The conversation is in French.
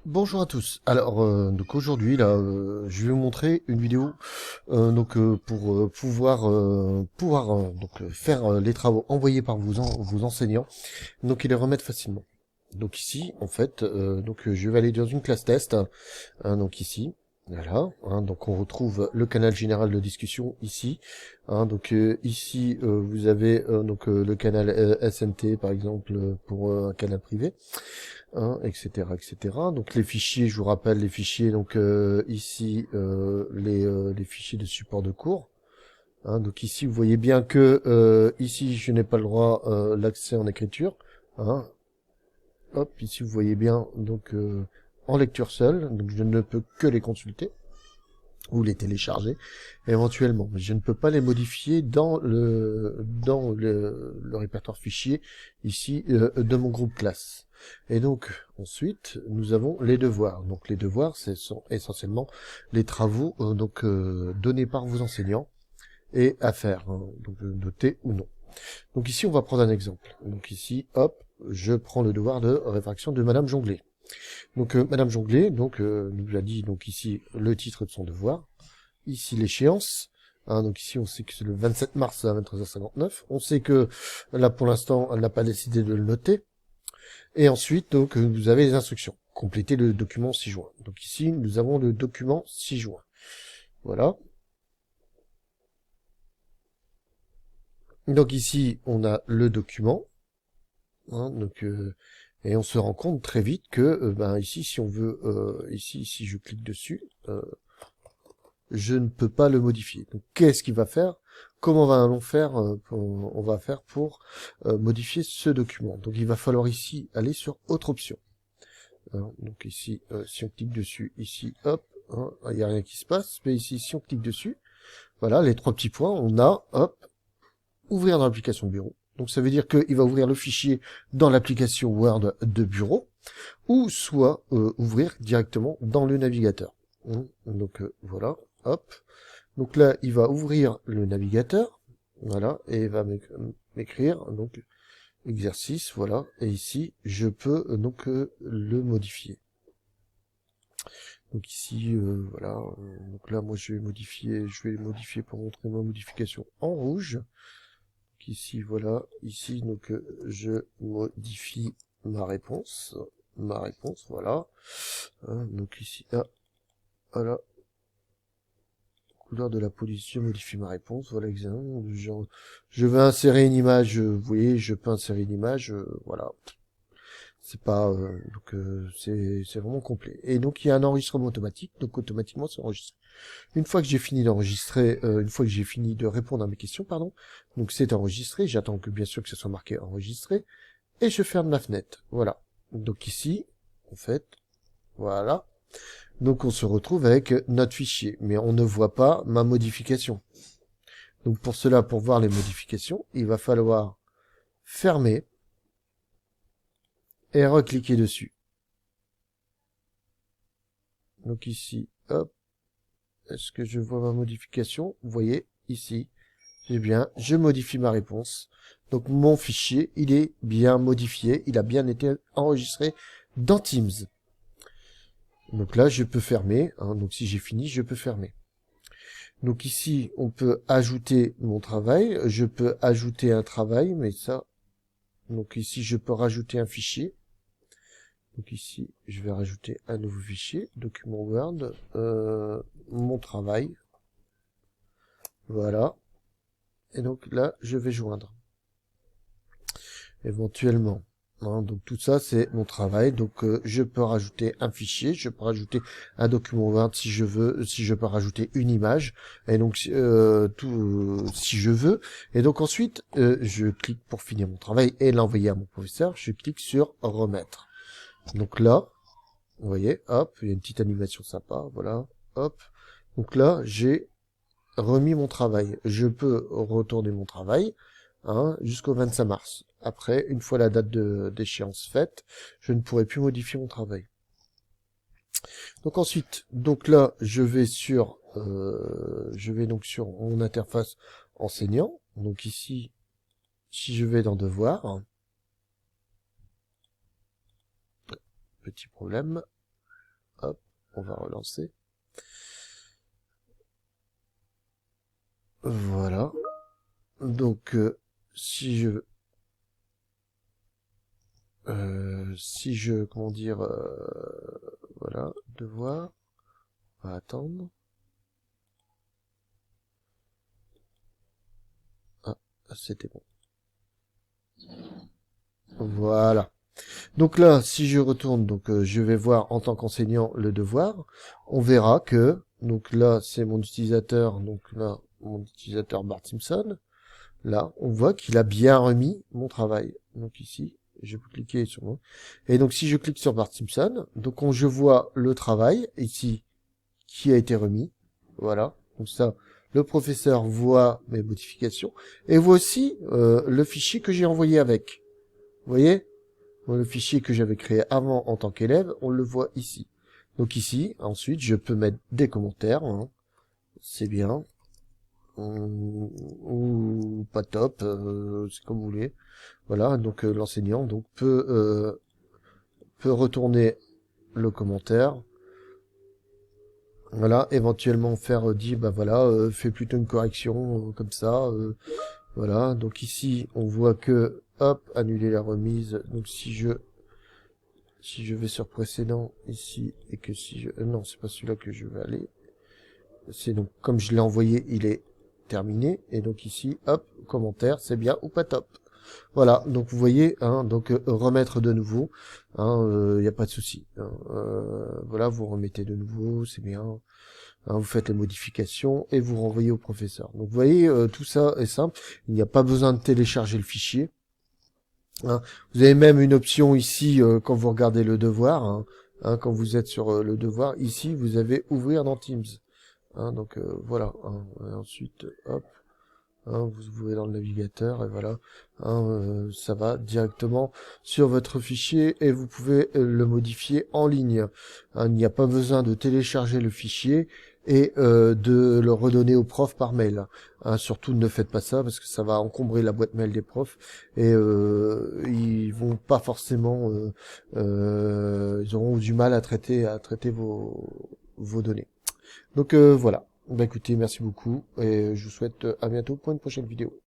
Bonjour à tous. Alors donc aujourd'hui là, je vais vous montrer une vidéo pour pouvoir faire les travaux envoyés par vos enseignants, donc et les remettre facilement. Donc ici en fait, je vais aller dans une classe test, donc ici. Voilà, donc on retrouve le canal général de discussion ici. Ici vous avez le canal SMT par exemple pour un canal privé, etc., etc. Donc les fichiers, je vous rappelle les fichiers, ici les fichiers de support de cours. Donc ici vous voyez bien que ici je n'ai pas le droit l'accès en écriture. Hein. Hop, ici vous voyez bien en lecture seule, donc je ne peux que les consulter ou les télécharger éventuellement, mais je ne peux pas les modifier dans le répertoire fichier ici de mon groupe classe. Et donc ensuite nous avons les devoirs. Donc les devoirs, ce sont essentiellement les travaux donnés par vos enseignants et à faire, donc noter ou non. Donc ici on va prendre un exemple. Donc ici hop, je prends le devoir de réfraction de Madame Jonglet. Donc Madame Jonglet nous a dit donc ici le titre de son devoir. Ici l'échéance. Donc ici on sait que c'est le 27 mars à 23h59. On sait que là pour l'instant elle n'a pas décidé de le noter. Et ensuite vous avez les instructions. Complétez le document 6 juin. Donc ici nous avons le document 6 juin. Voilà. Donc ici on a le document. Et on se rend compte très vite que ici si on veut ici si je clique dessus je ne peux pas le modifier. Donc qu'est-ce qu'il va faire? Comment va-t-on faire on va faire pour modifier ce document? Donc il va falloir ici aller sur autre option. Donc ici, si on clique dessus, ici, hop, il n'y a rien qui se passe, mais ici, si on clique dessus, voilà, les trois petits points, on a, hop, ouvrir dans l'application bureau. Donc ça veut dire qu'il va ouvrir le fichier dans l'application Word de bureau, ou soit ouvrir directement dans le navigateur. Voilà, hop. Donc là, il va ouvrir le navigateur, voilà, et il va m'écrire donc exercice, voilà, et ici je peux le modifier. Donc ici, voilà, donc là moi je vais modifier pour montrer ma modification en rouge. Donc ici, voilà, ici je modifie ma réponse, voilà. Donc ici, voilà. Couleur de la police, je modifie ma réponse, voilà, examen. Je veux insérer une image, vous voyez, je peux insérer une image, voilà. C'est pas, c'est vraiment complet. Et donc il y a un enregistrement automatique, donc automatiquement c'est enregistré. Une fois que j'ai fini d'enregistrer, une fois que j'ai fini de répondre à mes questions, pardon, donc c'est enregistré, j'attends que bien sûr que ça soit marqué enregistré, et je ferme la fenêtre, voilà. Donc ici, en fait, voilà. Donc on se retrouve avec notre fichier, mais on ne voit pas ma modification. Donc pour cela, pour voir les modifications, il va falloir fermer et recliquer dessus. Donc ici, hop, est-ce que je vois ma modification? Vous voyez, ici, j'ai bien, je modifie ma réponse. Donc mon fichier, il est bien modifié, il a bien été enregistré dans Teams. Donc là, je peux fermer, donc si j'ai fini, je peux fermer. Donc ici, on peut ajouter mon travail, je peux ajouter un travail, mais ça, donc ici, je peux rajouter un fichier. Donc ici, je vais rajouter un nouveau fichier, document Word, mon travail. Voilà. Et donc là, je vais joindre. Éventuellement. Donc tout ça, c'est mon travail. Donc je peux rajouter un fichier, je peux rajouter un document Word si je veux, si je peux rajouter une image, et donc tout si je veux. Et donc ensuite, je clique pour finir mon travail et l'envoyer à mon professeur. Je clique sur remettre. Donc là, vous voyez, hop, il y a une petite animation sympa, voilà, hop. Donc là, j'ai remis mon travail. Je peux retourner mon travail jusqu'au 25 mars. Après, une fois la date d'échéance faite, je ne pourrai plus modifier mon travail. Donc ensuite, donc là, je vais sur mon interface enseignant. Donc ici, si je vais dans devoir, petit problème. Hop, on va relancer. Voilà. Donc, si je, comment dire, voilà, devoir, on va attendre. Ah, c'était bon. Voilà. Donc là, si je retourne, donc je vais voir en tant qu'enseignant le devoir, on verra que, donc là, c'est mon utilisateur, donc là, mon utilisateur Bart Simpson. Là, on voit qu'il a bien remis mon travail. Donc ici, je peux cliquer sur moi. Et donc si je clique sur Bart Simpson, donc je vois le travail ici qui a été remis. Voilà. Donc ça, le professeur voit mes modifications et voit aussi le fichier que j'ai envoyé avec. Vous voyez? Le fichier que j'avais créé avant en tant qu'élève, on le voit ici. Donc ici, ensuite, je peux mettre des commentaires. Hein. C'est bien. Ou pas top, c'est comme vous voulez. Voilà, donc l'enseignant donc peut retourner le commentaire. Voilà, éventuellement faire dire bah voilà, fais plutôt une correction comme ça. Voilà, donc ici on voit que hop, annuler la remise. Donc si je vais sur précédent ici et que si je non, c'est pas celui-là que je vais aller. C'est donc comme je l'ai envoyé, il est terminé et donc ici hop, commentaire, c'est bien ou pas top. Voilà, donc vous voyez, hein, donc remettre de nouveau, hein, y a pas de souci. Hein, voilà, vous remettez de nouveau, c'est bien. Hein, vous faites les modifications et vous renvoyez au professeur. Donc vous voyez, tout ça est simple. Il n'y a pas besoin de télécharger le fichier. Hein. Vous avez même une option ici quand vous regardez le devoir. Hein, hein, quand vous êtes sur le devoir, ici vous avez ouvrir dans Teams. Hein, donc voilà. Hein, et ensuite, hop. Hein, vous ouvrez dans le navigateur et voilà, hein, ça va directement sur votre fichier et vous pouvez le modifier en ligne. Hein, il n'y a pas besoin de télécharger le fichier et de le redonner aux profs par mail. Hein, surtout ne faites pas ça parce que ça va encombrer la boîte mail des profs et ils vont pas forcément, ils auront du mal à traiter vos données. Donc voilà. Bah écoutez, merci beaucoup et je vous souhaite à bientôt pour une prochaine vidéo.